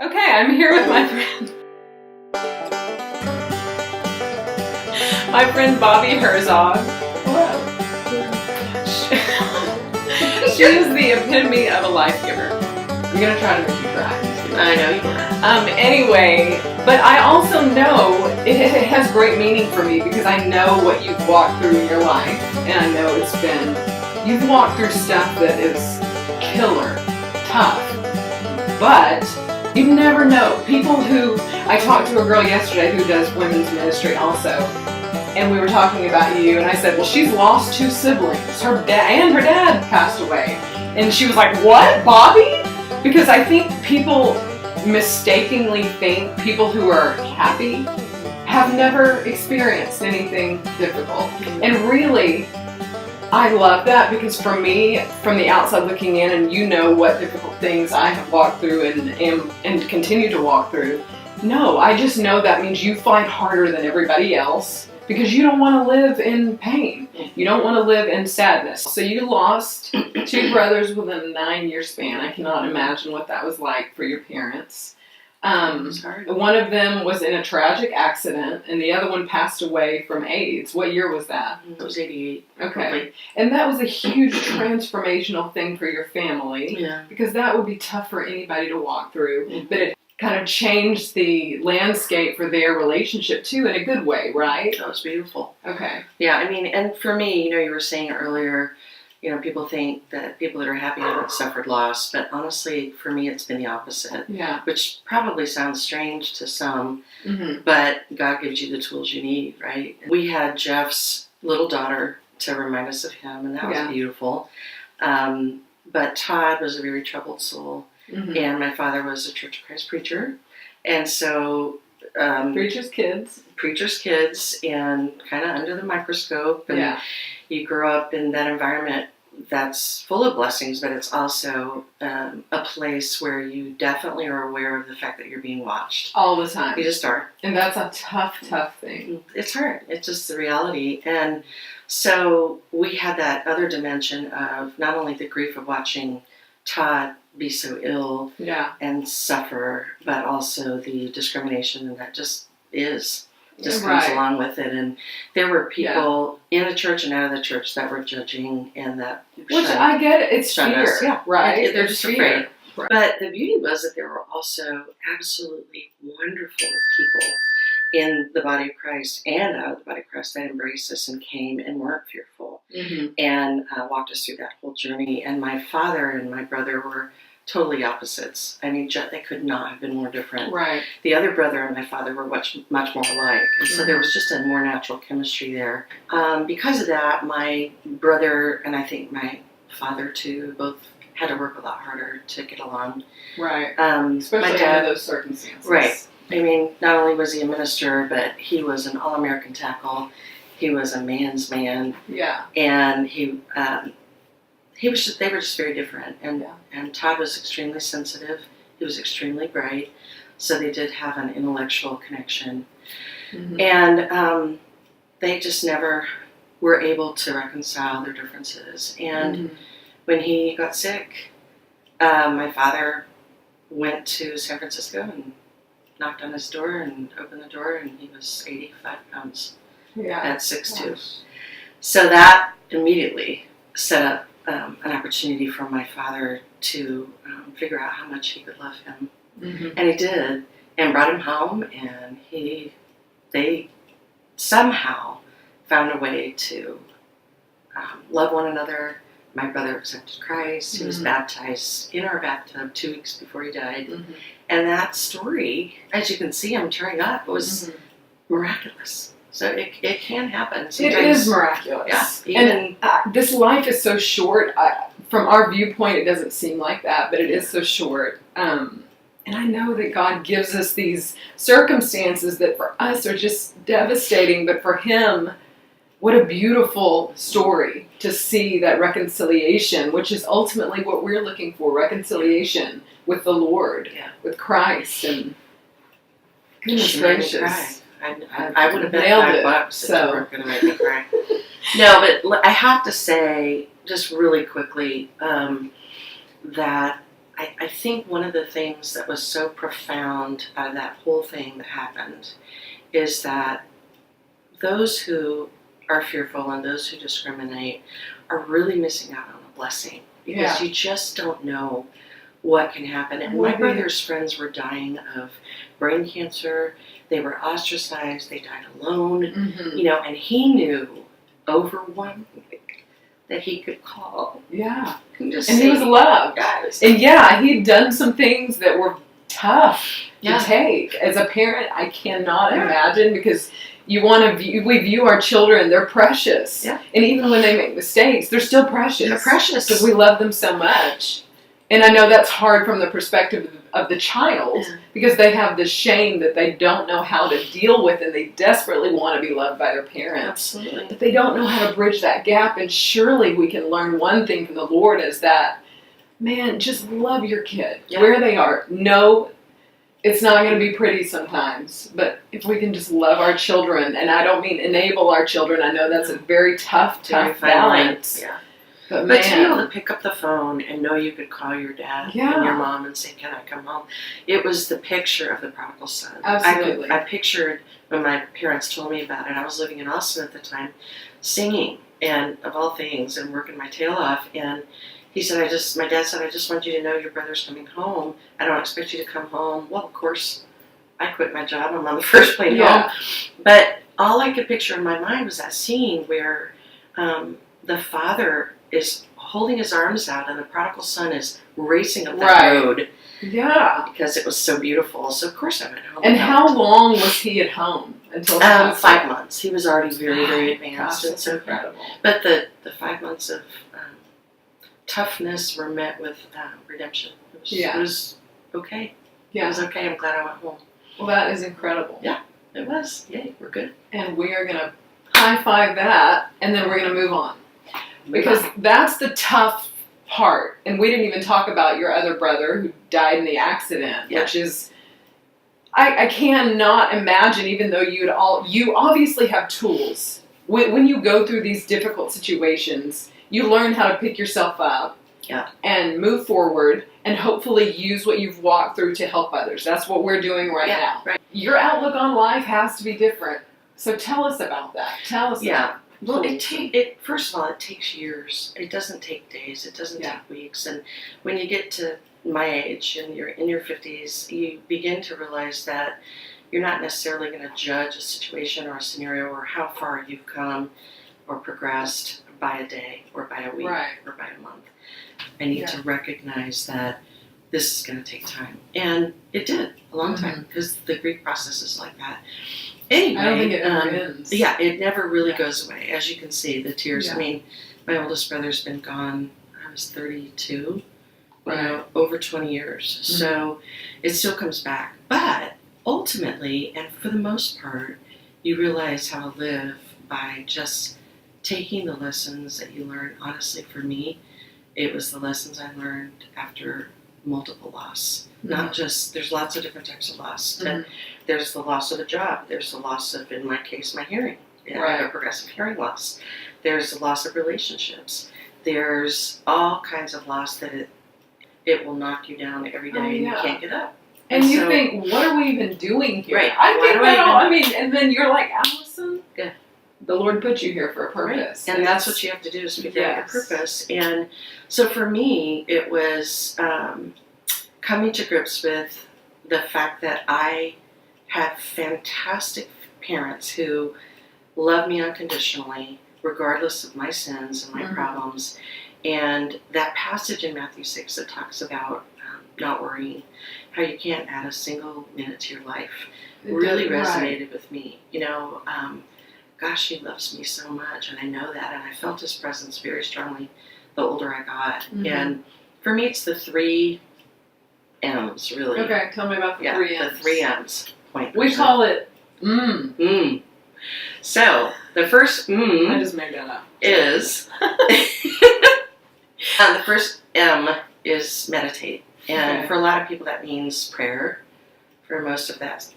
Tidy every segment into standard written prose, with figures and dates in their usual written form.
Okay, I'm here with my friend Bobbie Herzog. Hello. She is the epitome of a life giver. I'm gonna try to make you cry. I know you are. Anyway, but I also know it has great meaning for me because I know what you've walked through in your life, and I know you've walked through stuff that is killer, tough, but you never know. I talked to a girl yesterday who does women's ministry also, and we were talking about you, and I said, well, she's lost 2 siblings. Her dad passed away. And she was like, what, Bobbie? Because I think people mistakenly think people who are happy have never experienced anything difficult. And really, I love that because for me, from the outside looking in, and you know what difficult things I have walked through and continue to walk through. No, I just know that means you fight harder than everybody else because you don't want to live in pain. You don't want to live in sadness. So you lost 2 brothers within a 9-year span. I cannot imagine what that was like for your parents. One of them was in a tragic accident, and the other one passed away from AIDS. What year was that? It was 88. Okay. Probably. And that was a huge transformational thing for your family. Yeah. Because that would be tough for anybody to walk through. But it kind of changed the landscape for their relationship, too, in a good way, right? That was beautiful. Okay. Yeah, I mean, and for me, you were saying earlier, people think that people that are happy haven't suffered loss, but honestly, for me, it's been the opposite. Yeah. Which probably sounds strange to some, Mm-hmm. but God gives you the tools you need, right? We had Jeff's little daughter to remind us of him, and that was beautiful. But Todd was a very troubled soul, and my father was a Church of Christ preacher, and so Preacher's kids, and kind of under the microscope, and you grow up in that environment that's full of blessings, but it's also a place where you definitely are aware of the fact that you're being watched. all the time. You just are. And that's a tough thing. It's hard. It's just the reality. And so we had that other dimension of not only the grief of watching Todd be so ill and suffer, but also the discrimination that just comes along with it. And there were people in the church and out of the church that were judging and that I get it. It's fear. Us. Yeah, right. They're just afraid. Right. But the beauty was that there were also absolutely wonderful people in the body of Christ and out of the body of Christ that embraced us and came and weren't fearful and walked us through that whole journey. And my father and my brother were totally opposites. I mean, they could not have been more different. Right. The other brother and my father were much more alike. And so there was just a more natural chemistry there. Because of that, my brother and I think my father too both had to work a lot harder to get along. Right. Especially my dad, under those circumstances. Right. I mean, not only was he a minister, but he was an all-American tackle. He was a man's man. Yeah. And they were just very different. And Todd was extremely sensitive. He was extremely bright. So they did have an intellectual connection. And they just never were able to reconcile their differences. And when he got sick, my father went to San Francisco and knocked on his door and opened the door, and he was 85 pounds at 6'2". So that immediately set up an opportunity for my father to figure out how much he could love him. And he did, and brought him home, and they somehow found a way to love one another. My brother accepted Christ. He was baptized in our bathtub 2 weeks before he died. And that story, as you can see, I'm tearing up, was miraculous. So it can happen. Sometimes. It is miraculous. Yeah. And this life is so short. From our viewpoint, it doesn't seem like that, but it is so short. And I know that God gives us these circumstances that for us are just devastating, but for Him, what a beautiful story to see that reconciliation, which is ultimately what we're looking for, reconciliation with the Lord, with Christ. And goodness gracious. I would have bet $5 if you weren't going to make me cry. No, but I have to say, just really quickly, that I think one of the things that was so profound out of that whole thing that happened is that those who are fearful and those who discriminate are really missing out on a blessing, because you just don't know what can happen. And my brother's friends were dying of brain cancer. They were ostracized. They died alone. Mm-hmm. And he knew over one that he could call. Yeah. And he was loved. And he'd done some things that were tough to take. As a parent, I cannot imagine, because we view our children, they're precious. Yeah. And even when they make mistakes, they're still precious. They're precious. Because we love them so much. And I know that's hard from the perspective of the child, because they have this shame that they don't know how to deal with, and they desperately want to be loved by their parents. Absolutely. But they don't know how to bridge that gap. And surely we can learn one thing from the Lord, is that, man, just love your kid where they are. No, it's not going to be pretty sometimes, but if we can just love our children, and I don't mean enable our children, I know that's a very tough balance. Yeah. But to be able to pick up the phone and know you could call your dad and your mom and say, "Can I come home?" It was the picture of the prodigal son. Absolutely. I pictured when my parents told me about it. I was living in Austin at the time, singing, and of all things, and working my tail off. And he said, my dad said, "I just want you to know your brother's coming home. I don't expect you to come home." Well, of course, I quit my job. I'm on the first plane home. But all I could picture in my mind was that scene where the father is holding his arms out and the prodigal son is racing up that road. Yeah. Because it was so beautiful. So of course I went home. And how long was he at home? Until 5 months. He was already very, very advanced. Gosh, that's incredible. But the 5 months of toughness were met with redemption. It was okay. Yeah. It was okay. I'm glad I went home. Well, that is incredible. Yeah, it was. Yay, we're good. And we are going to high-five that, and then we're going to move on. Because that's the tough part. And we didn't even talk about your other brother who died in the accident, which is, I cannot imagine, even though you obviously have tools. When you go through these difficult situations, you learn how to pick yourself up and move forward and hopefully use what you've walked through to help others. That's what we're doing right now. Right. Your outlook on life has to be different. So tell us about that. Tell us about it. Well, first of all, it takes years. It doesn't take days. It doesn't take weeks. And when you get to my age and you're in your 50s, you begin to realize that you're not necessarily going to judge a situation or a scenario or how far you've come or progressed by a day or by a week or by a month. I need to recognize that this is going to take time. And it did a long time, because the grief process is like that. Anyway, I don't think it ever ends. Yeah, it never really goes away. As you can see, the tears. Yeah. I mean, my oldest brother's been gone, I was 32, over 20 years. Mm-hmm. So it still comes back. But ultimately, and for the most part, you realize how to live by just taking the lessons that you learn. Honestly, for me, it was the lessons I learned after multiple loss. Mm-hmm. Not just, there's lots of different types of loss. Mm-hmm. There's the loss of a job. There's the loss of, in my case, my hearing. I have a progressive hearing loss. There's the loss of relationships. There's all kinds of loss that it will knock you down every day and you can't get up. And you think, what are we even doing here? Right. And then you're like, Allison, the Lord put you here for a purpose. Right. And that's what you have to do, is figure out your purpose. And so for me, it was coming to grips with the fact that I had fantastic parents who loved me unconditionally, regardless of my sins and my problems. And that passage in Matthew 6 that talks about not worrying, how you can't add a single minute to your life, really resonated with me. Gosh, he loves me so much, and I know that, and I felt his presence very strongly the older I got. Mm-hmm. And for me, it's the 3 M's, really. Okay, tell me about the 3 M's. The 3 M's. We call it So, the first I just made that up. Is the first M is meditate. And for a lot of people that means prayer. For most of us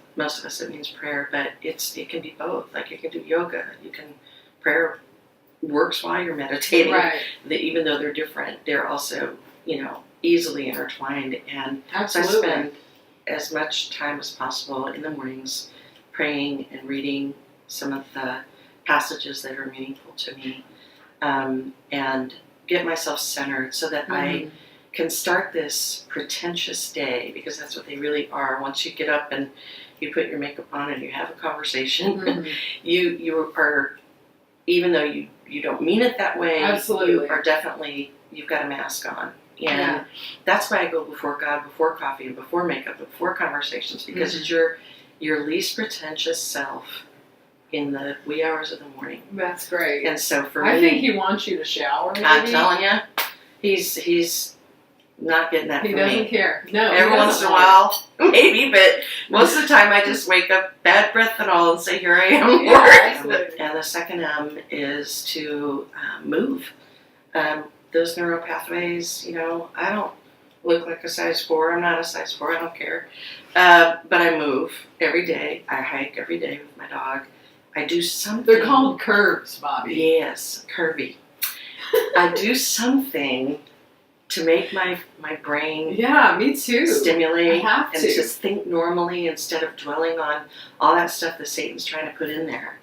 it means prayer, but it can be both. Like, you can do yoga. Prayer works while you're meditating. Right. Even though they're different, they're also, easily intertwined. And so I Absolutely. spend as much time as possible in the mornings praying and reading some of the passages that are meaningful to me, and get myself centered so that I can start this pretentious day, because that's what they really are. Once you get up and you put your makeup on and you have a conversation, you are, even though you don't mean it that way, Absolutely. you are definitely, you've got a mask on. And that's why I go before God, before coffee, and before makeup, and before conversations, because it's your least pretentious self in the wee hours of the morning. That's great. And so for me, I think he wants you to shower. Maybe. I'm telling you, he's not getting that He from doesn't me. care. No. Every once in a while, maybe, but most of the time I just wake up, bad breath and all, and say, here I am, Yeah, Lord. absolutely. And the second M is to move. Those neural pathways, I don't look like a size 4. I'm not a size 4. I don't care. But I move every day. I hike every day with my dog. I do something. They're called curves, Bobbie. Yes, curvy. I do something to make my brain Yeah, me too. stimulate I have and to. just think normally instead of dwelling on all that stuff that Satan's trying to put in there.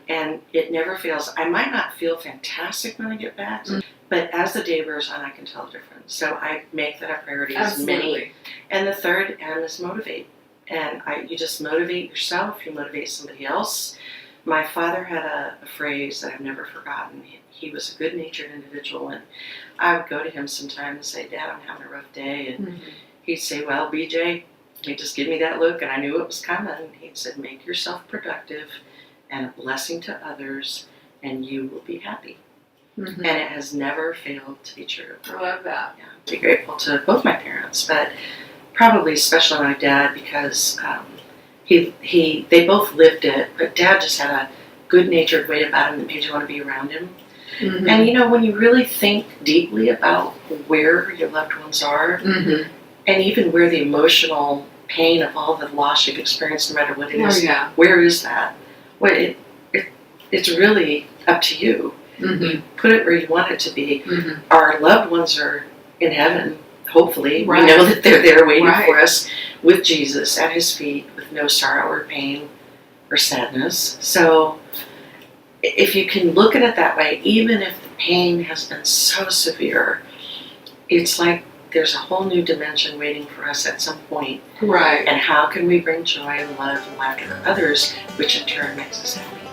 And it never fails. I might not feel fantastic when I get back, but as the day wears on, I can tell the difference. So I make that a priority. Absolutely. And the third M is motivate. And you just motivate yourself. You motivate somebody else. My father had a phrase that I've never forgotten. He was a good-natured individual, and I would go to him sometimes and say, Dad, I'm having a rough day. And he'd say, well, BJ, he'd just give me that look, and I knew it was coming. He said, make yourself productive and a blessing to others, and you will be happy. And it has never failed to be true. I love that. Yeah, be grateful to both my parents, but probably especially my dad, because they both lived it, but Dad just had a good-natured way about him that made you want to be around him. And when you really think deeply about where your loved ones are, and even where the emotional pain of all the loss you've experienced, no matter what it is, where is that? Well, it's really up to you. You put it where you want it to be. Our loved ones are in heaven, hopefully. We know that they're there waiting for us with Jesus at his feet, with no sorrow or pain or sadness. So if you can look at it that way, even if the pain has been so severe, it's like there's a whole new dimension waiting for us at some point. Right. And how can we bring joy and love and laughter to others, which in turn makes us happy?